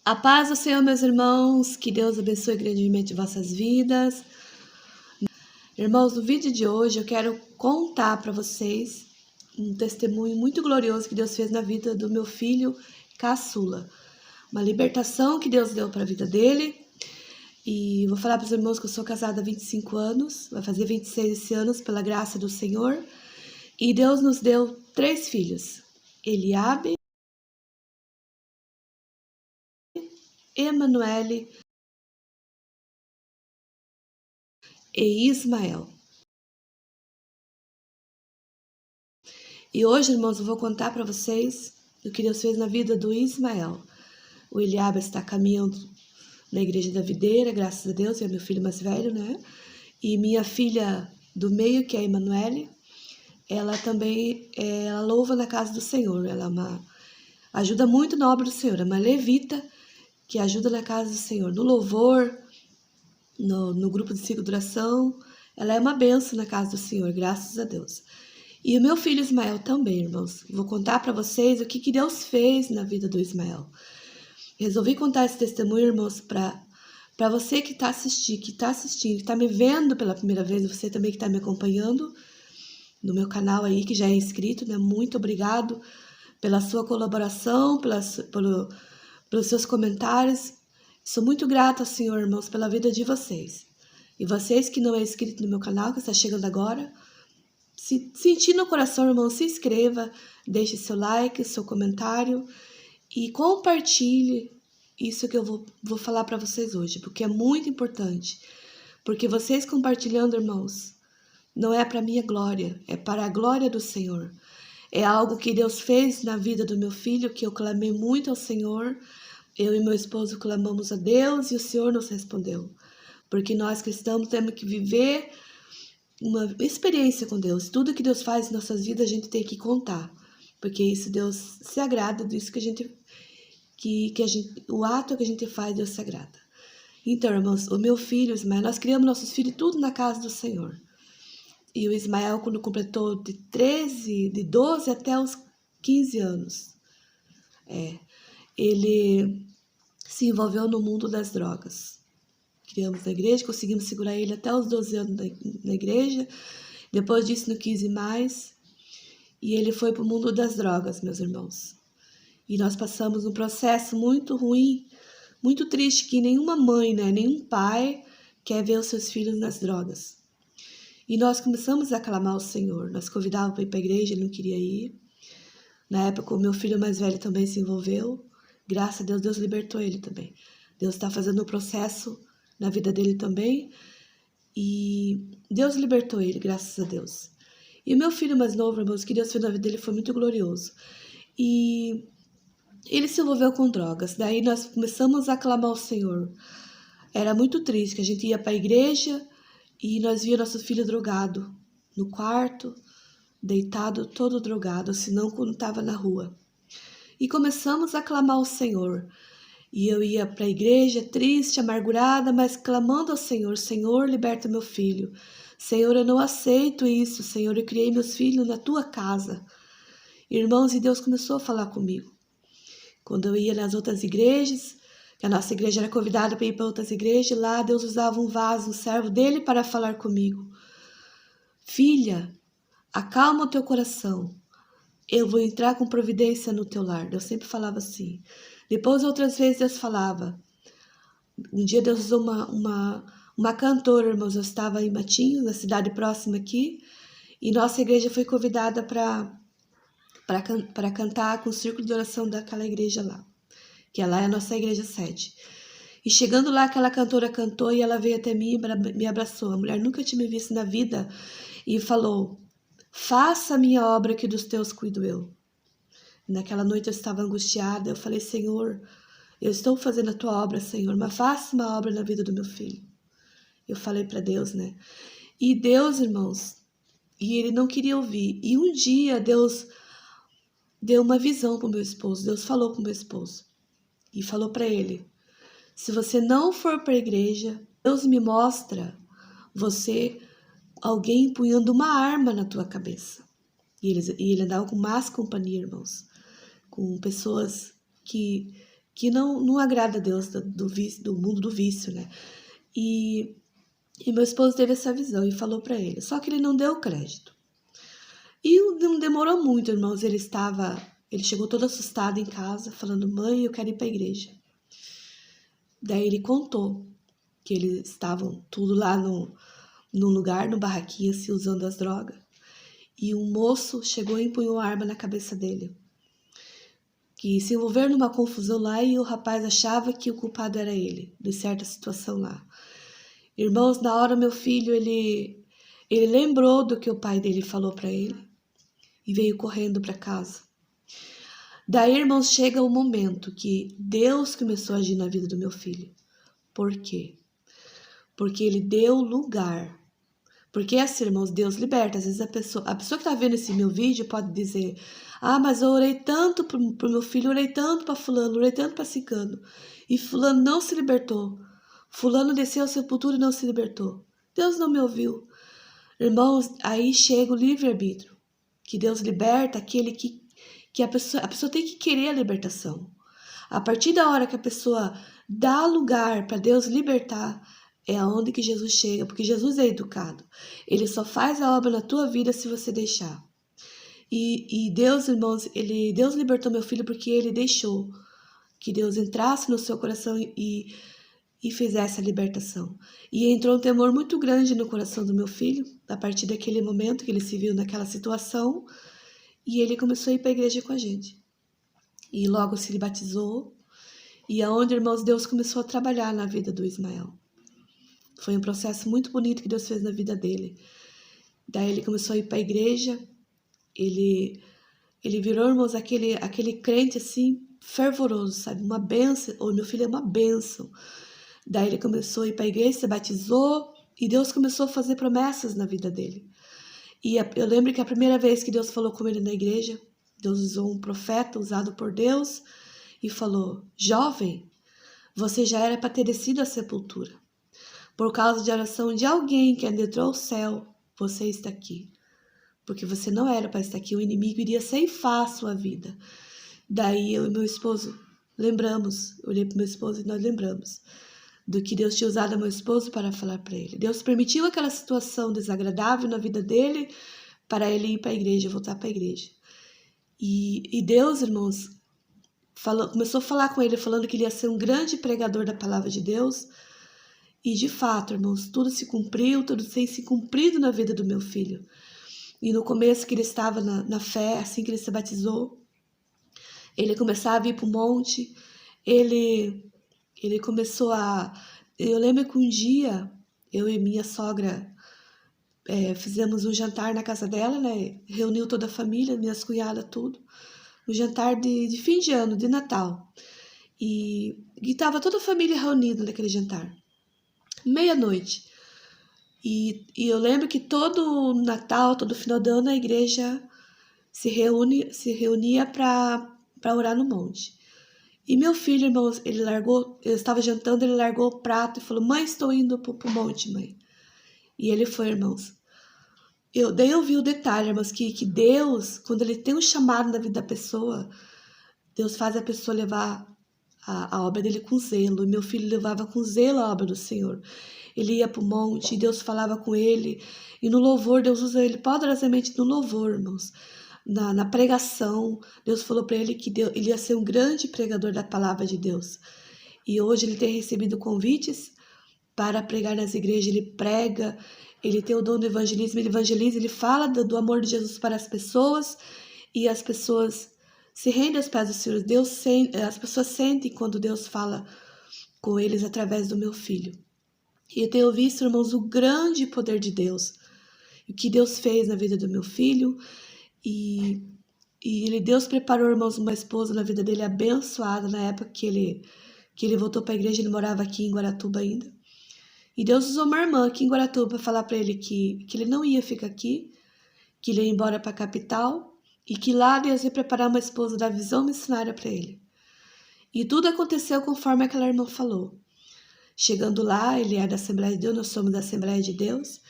A paz do Senhor, meus irmãos, que Deus abençoe grandemente vossas vidas. Irmãos, no vídeo de hoje eu quero contar para vocês um testemunho muito glorioso que Deus fez na vida do meu filho caçula. Uma libertação que Deus deu para a vida dele. E vou falar para os irmãos que eu sou casada há 25 anos, vai fazer 26 esse ano, pela graça do Senhor. E Deus nos deu 3 filhos, Eliabe, Emanuele e Ismael. E hoje, irmãos, eu vou contar para vocês o que Deus fez na vida do Ismael. O Eliabe está caminhando na Igreja da Videira, graças a Deus, é meu filho mais velho, né? E minha filha do meio, que é a Emanuele, ela também ela louva na casa do Senhor. Ela ajuda muito na obra do Senhor. É uma levita que ajuda na casa do Senhor, no louvor, no grupo de ciclo de duração. Ela é uma bênção na casa do Senhor, graças a Deus. E o meu filho Ismael também, irmãos. Vou contar para vocês o que Deus fez na vida do Ismael. Resolvi contar esse testemunho, irmãos, para você que está assistindo, que está me vendo pela primeira vez, você também que está me acompanhando no meu canal aí, que já é inscrito, né? Muito obrigado pela sua colaboração, pelos seus comentários. Sou muito grata ao Senhor, irmãos, pela vida de vocês. E vocês que não é inscrito no meu canal, que está chegando agora, se sentir no coração, irmão, se inscreva, deixe seu like, seu comentário e compartilhe isso que eu vou falar para vocês hoje, porque é muito importante. Porque vocês compartilhando, irmãos, não é para minha glória, é para a glória do Senhor. É algo que Deus fez na vida do meu filho, que eu clamei muito ao Senhor. Eu e meu esposo clamamos a Deus e o Senhor nos respondeu. Porque nós cristãos temos que viver uma experiência com Deus. Tudo que Deus faz em nossas vidas a gente tem que contar, porque isso Deus se agrada disso o ato que a gente faz, Deus se agrada. Então, irmãos, o meu filho Ismael, nós criamos nossos filhos tudo na casa do Senhor. E o Ismael, quando completou de 12 até os 15 anos, ele se envolveu no mundo das drogas. Criamos na igreja, conseguimos segurar ele até os 12 anos na igreja. Depois disso, não quis ir mais. E ele foi para o mundo das drogas, meus irmãos. E nós passamos um processo muito ruim, muito triste, que nenhuma mãe, né, nenhum pai quer ver os seus filhos nas drogas. E nós começamos a clamar ao Senhor. Nós convidávamos para ir para a igreja, ele não queria ir. Na época, o meu filho mais velho também se envolveu. Graças a Deus, Deus libertou ele também. Deus está fazendo um processo na vida dele também, e Deus libertou ele, graças a Deus. E o meu filho mais novo, irmãos, que Deus fez na vida dele foi muito glorioso. E ele se envolveu com drogas. Daí nós começamos a clamar ao Senhor. Era muito triste, que a gente ia para a igreja e nós via nosso filho drogado no quarto, deitado, todo drogado, senão quando estava na rua. E começamos a clamar ao Senhor. E eu ia para a igreja triste, amargurada, mas clamando ao Senhor: Senhor, liberta meu filho. Senhor, eu não aceito isso. Senhor, eu criei meus filhos na tua casa. Irmãos, e Deus começou a falar comigo. Quando eu ia nas outras igrejas, que a nossa igreja era convidada para ir para outras igrejas, lá Deus usava um vaso, um servo dele, para falar comigo. Filha, acalma o teu coração. Eu vou entrar com providência no teu lar. Deus sempre falava assim. Depois, outras vezes, Deus falava. Um dia Deus usou uma cantora, irmãos. Eu estava em Matinhos, na cidade próxima aqui, e nossa igreja foi convidada para cantar com o círculo de oração daquela igreja lá, que lá é a nossa igreja sede. E chegando lá, aquela cantora cantou e ela veio até mim e me abraçou. A mulher nunca tinha me visto na vida e falou: faça a minha obra, que dos teus cuido eu. Naquela noite eu estava angustiada. Eu falei: Senhor, eu estou fazendo a tua obra, Senhor, mas faça uma obra na vida do meu filho. Eu falei para Deus, né? E Deus, irmãos, e ele não queria ouvir. E um dia Deus deu uma visão para o meu esposo. Deus falou para o meu esposo e falou para ele: se você não for para a igreja, Deus me mostra alguém empunhando uma arma na tua cabeça. E ele andava com más companhia, irmãos, com pessoas que que não agrada a Deus do mundo do vício, né? E meu esposo teve essa visão e falou para ele, só que ele não deu crédito. E não demorou muito, irmãos, ele chegou todo assustado em casa, falando, mãe, eu quero ir para a igreja. Daí ele contou que eles estavam tudo lá num lugar, no barraquinho, assim, usando as drogas. E um moço chegou e empunhou a arma na cabeça dele. Que se envolveram numa confusão lá e o rapaz achava que o culpado era ele, de certa situação lá. Irmãos, na hora meu filho, ele lembrou do que o pai dele falou para ele e veio correndo para casa. Daí, irmãos, chega o momento que Deus começou a agir na vida do meu filho. Por quê? Porque ele deu lugar. Porque assim, irmãos, Deus liberta. Às vezes a pessoa que está vendo esse meu vídeo pode dizer, mas eu orei tanto pro meu filho, orei tanto para fulano, orei tanto para ciclano, e fulano não se libertou. Fulano desceu à sepultura e não se libertou. Deus não me ouviu. Irmãos, aí chega o livre-arbítrio, que Deus liberta aquele que a pessoa tem que querer a libertação. A partir da hora que a pessoa dá lugar para Deus libertar, é aonde que Jesus chega, porque Jesus é educado. Ele só faz a obra na tua vida se você deixar. E Deus, irmãos, Deus libertou meu filho porque ele deixou que Deus entrasse no seu coração e fizesse a libertação. E entrou um temor muito grande no coração do meu filho, a partir daquele momento que ele se viu naquela situação, e ele começou a ir para a igreja com a gente. E logo se batizou, e aonde, irmãos, Deus começou a trabalhar na vida do Ismael. Foi um processo muito bonito que Deus fez na vida dele. Daí ele começou a ir para a igreja, ele virou, irmãos, aquele crente assim, fervoroso, sabe? Uma bênção. O meu filho é uma bênção. Daí ele começou a ir para a igreja, se batizou, e Deus começou a fazer promessas na vida dele. E eu lembro que a primeira vez que Deus falou com ele na igreja, Deus usou um profeta usado por Deus e falou, jovem, você já era para ter descido à sepultura. Por causa de oração de alguém que adentrou o céu, você está aqui. Porque você não era para estar aqui, o inimigo iria ceifar a sua vida. Daí eu e meu esposo lembramos, eu olhei para meu esposo e nós lembramos do que Deus tinha usado meu esposo para falar para ele. Deus permitiu aquela situação desagradável na vida dele para ele ir para a igreja, voltar para a igreja. E Deus, irmãos, começou a falar com ele, falando que ele ia ser um grande pregador da palavra de Deus. E de fato, irmãos, tudo se cumpriu, tudo tem se cumprido na vida do meu filho. E no começo que ele estava na fé, assim que ele se batizou, ele começava a vir para o monte, ele começou a... Eu lembro que um dia, eu e minha sogra fizemos um jantar na casa dela, né? Reuniu toda a família, minhas cunhadas, tudo. Um jantar de fim de ano, de Natal. E estava toda a família reunida naquele jantar. Meia-noite. E eu lembro que todo Natal, todo final de ano, a igreja se reunia para orar no monte. E meu filho, irmãos, eu estava jantando, ele largou o prato e falou, mãe, estou indo pro monte, mãe. E ele foi, irmãos. Daí eu vi o detalhe, irmãos, que Deus, quando ele tem um chamado na vida da pessoa, Deus faz a pessoa levar a obra dele com zelo. E meu filho levava com zelo a obra do Senhor. Ele ia para o monte e Deus falava com ele. E no louvor, Deus usa ele poderosamente no louvor, irmãos. Na pregação, Deus falou para ele que ele ia ser um grande pregador da palavra de Deus. E hoje ele tem recebido convites para pregar nas igrejas. Ele prega, ele tem o dom do evangelismo, ele evangeliza, ele fala do amor de Jesus para as pessoas. E as pessoas se rendem aos pés do Senhor. As pessoas sentem quando Deus fala com eles através do meu filho. E eu tenho visto, irmãos, o grande poder de Deus. O que Deus fez na vida do meu filho. E Deus preparou, irmãos, uma esposa na vida dele abençoada na época que ele voltou para a igreja. Ele morava aqui em Guaratuba ainda. E Deus usou uma irmã aqui em Guaratuba para falar para ele que ele não ia ficar aqui, que ele ia embora para a capital. E que lá Deus ia preparar uma esposa da visão missionária para ele. E tudo aconteceu conforme aquela irmã falou. Chegando lá, ele é da Assembleia de Deus, nós somos da Assembleia de Deus.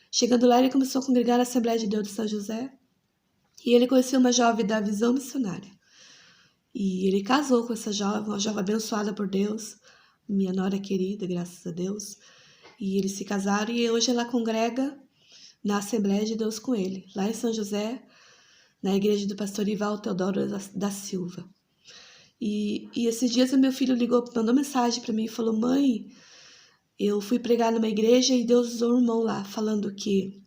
Chegando lá, ele começou a congregar na Assembleia de Deus de São José. E ele conheceu uma jovem da visão missionária. E ele casou com essa jovem, uma jovem abençoada por Deus, minha nora querida, graças a Deus. E eles se casaram e hoje ela congrega na Assembleia de Deus com ele, lá em São José, na igreja do pastor Ival Teodoro da Silva. E esses dias o meu filho mandou mensagem para mim e falou: mãe, eu fui pregar numa igreja e Deus usou um irmão lá, falando que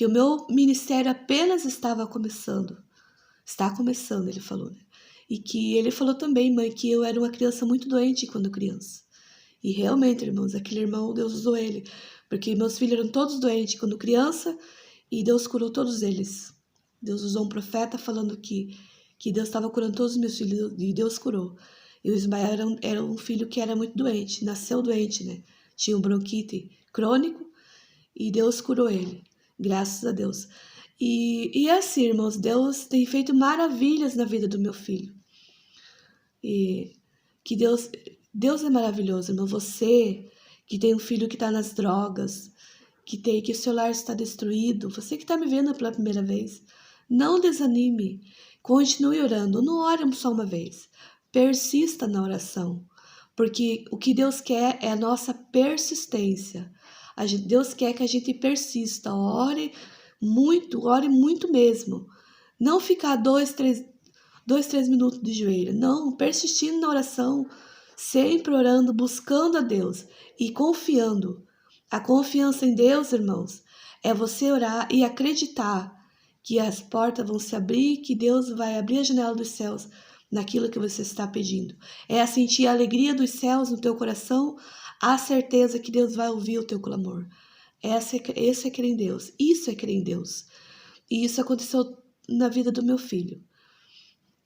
o meu ministério apenas estava começando. Está começando, ele falou, né? E que ele falou também, mãe, que eu era uma criança muito doente quando criança. E realmente, irmãos, aquele irmão, Deus usou ele. Porque meus filhos eram todos doentes quando criança e Deus curou todos eles. Deus usou um profeta falando que Deus estava curando todos os meus filhos e Deus curou. E o Ismael era um filho que era muito doente, nasceu doente, né? Tinha um bronquite crônico e Deus curou ele, graças a Deus. E assim, irmãos, Deus tem feito maravilhas na vida do meu filho. E que Deus é maravilhoso, irmão. Você que tem um filho que está nas drogas, que o seu lar está destruído, você que está me vendo pela primeira vez, não desanime, continue orando, não ore só uma vez, persista na oração, porque o que Deus quer é a nossa persistência. Deus quer que a gente persista, ore muito mesmo. Não ficar 2, 3 minutos de joelho. Não, persistindo na oração, sempre orando, buscando a Deus e confiando. A confiança em Deus, irmãos, é você orar e acreditar que as portas vão se abrir, que Deus vai abrir a janela dos céus naquilo que você está pedindo. É sentir a alegria dos céus no teu coração, a certeza que Deus vai ouvir o teu clamor. Esse é crer em Deus. Isso é crer em Deus. E isso aconteceu na vida do meu filho.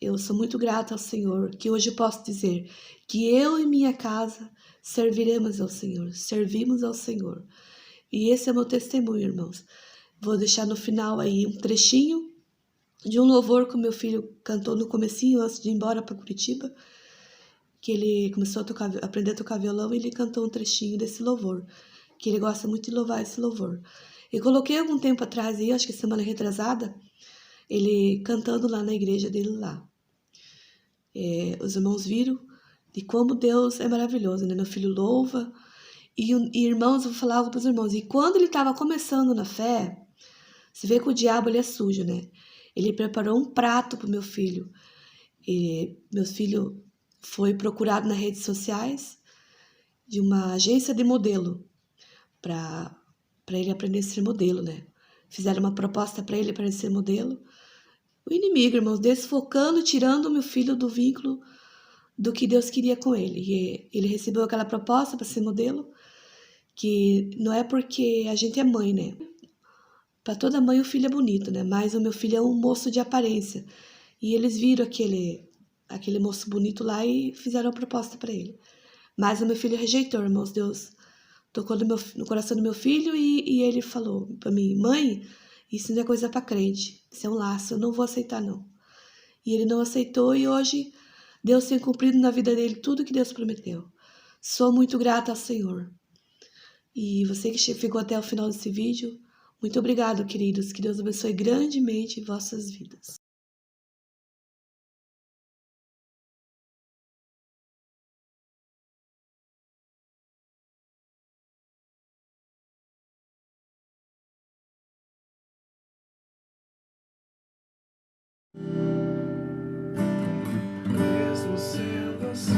Eu sou muito grata ao Senhor, que hoje eu posso dizer que eu e minha casa serviremos ao Senhor, servimos ao Senhor. E esse é o meu testemunho, irmãos. Vou deixar no final aí um trechinho de um louvor que o meu filho cantou no comecinho, antes de ir embora para Curitiba, que ele começou a aprender a tocar violão e ele cantou um trechinho desse louvor, que ele gosta muito de louvar esse louvor. Eu coloquei algum tempo atrás aí, acho que semana retrasada, ele cantando lá na igreja dele lá. Os irmãos viram de como Deus é maravilhoso, né? Meu filho louva. E irmãos, eu vou falar algo para os irmãos. E quando ele estava começando na fé, você vê que o diabo ele é sujo, né? Ele preparou um prato para o meu filho. Meu filho foi procurado nas redes sociais de uma agência de modelo para ele aprender a ser modelo, né? Fizeram uma proposta para ele ser modelo. O inimigo, irmãos, desfocando, tirando o meu filho do vínculo do que Deus queria com ele. E ele recebeu aquela proposta para ser modelo, que não é porque a gente é mãe, né? Para toda mãe o filho é bonito, né? Mas o meu filho é um moço de aparência. E eles viram aquele moço bonito lá e fizeram a proposta para ele. Mas o meu filho rejeitou, irmãos. Deus tocou no coração do meu filho e ele falou para mim: mãe, isso não é coisa para crente, isso é um laço, eu não vou aceitar não. E ele não aceitou e hoje Deus tem cumprido na vida dele tudo que Deus prometeu. Sou muito grata ao Senhor. E você que ficou até o final desse vídeo, muito obrigado, queridos. Que Deus abençoe grandemente vossas vidas. Mesmo sendo assim,